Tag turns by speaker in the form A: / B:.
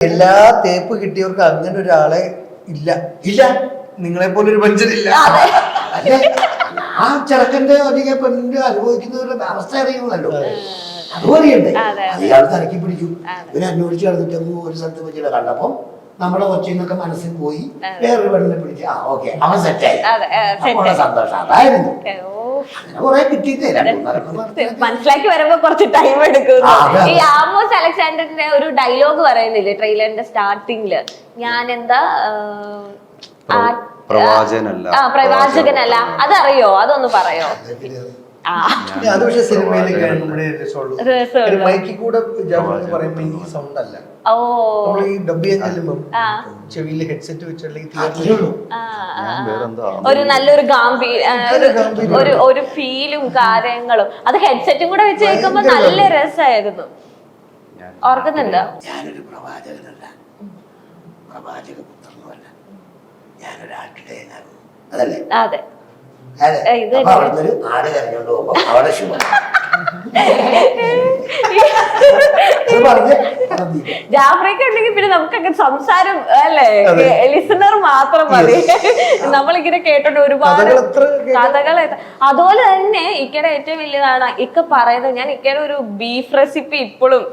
A: എല്ലാ തേപ്പ് കിട്ടിയവർക്ക് അങ്ങനെ ഒരാളെ ഇല്ല ഇല്ല നിങ്ങളെ പോലെ ഒരു മനുഷ്യരില്ല.
B: അല്ലെ ആ ചെറുക്കന്റെ അധികം പെണ്ണിന്റെ അനുഭവിക്കുന്നവരുടെ അവസ്ഥ അറിയുന്നല്ലോ. അതും അറിയണ്ടേ. അയാൾ തിരക്കി പിടിച്ചു. ഇവര് അന്വേഷിച്ച് നടന്നിട്ട് ഒരു സ്ഥലത്ത് വെച്ചിട്ട് കണ്ടപ്പോ നമ്മുടെ കൊച്ചിന്നൊക്കെ മനസ്സിൽ പോയി വേറൊരു പെണ്ണിനെ പിടിച്ച് ഓക്കെ അവൻ സെറ്റായി. നമ്മുടെ സന്തോഷം അതായിരുന്നു. കുറെ കിട്ടിയിട്ടേ
C: മനസ്സിലാക്കി വരുമ്പോ കുറച്ച് ടൈം എടുക്കും. ഈ ആമോസ് അലക്സാണ്ടറിന്റെ ഒരു ഡയലോഗ് പറയുന്നില്ലേ ട്രെയിലറിന്റെ സ്റ്റാർട്ടിങ്ങില്, ഞാൻ എന്താ പ്രവാചകനല്ല, അതറിയോ? അതൊന്ന് പറയോ?
A: അത് പക്ഷെ സിനിമയിലേക്ക് നമ്മുടെ മൈക്കിൽ കൂടെ പറയുമ്പോ ഈ സൗണ്ട് അല്ല. നമ്മൾ ഈ ഡബ് ചെയ്യാൻ ചെല്ലുമ്പോ ചെവിയിൽ ഹെഡ്സെറ്റ് വെച്ചിട്ടുണ്ടെങ്കിൽ
C: ഒരു നല്ലൊരു ഒരു ഫീലും കാര്യങ്ങളും അത് ഹെഡ്സെറ്റും കൂടെ വെച്ച് കേൾക്കുമ്പോ നല്ല രസമായിരുന്നു. ഓർക്കുന്നുണ്ടോ?
B: ഞാനൊരു പ്രവാചകനല്ല, പ്രവാചക പുത്രനുമല്ല, ഞാനൊരു ആട്ടിടയനാകും. അതല്ലേ?
C: അതെ.
B: അവിടുന്നൊരു ആട് കരഞ്ഞോണ്ട് പോകുമ്പോ അവിടെ ശുഭം
C: ജാഫ്രിക്ക ഉണ്ടെങ്കിൽ പിന്നെ നമുക്കങ്ങനെ സംസാരം അല്ലേ, ലിസണർ മാത്രം മതി. നമ്മളിങ്ങനെ കേട്ടോണ്ട് ഒരുപാട് കഥകൾ. അതുപോലെ തന്നെ ഇക്കയുടെ ഏറ്റവും വലിയതാണ് ഇക്ക പറയുന്നത്. ഞാൻ ഇക്കയുടെ ഒരു ബീഫ് റെസിപ്പി ഇപ്പോഴും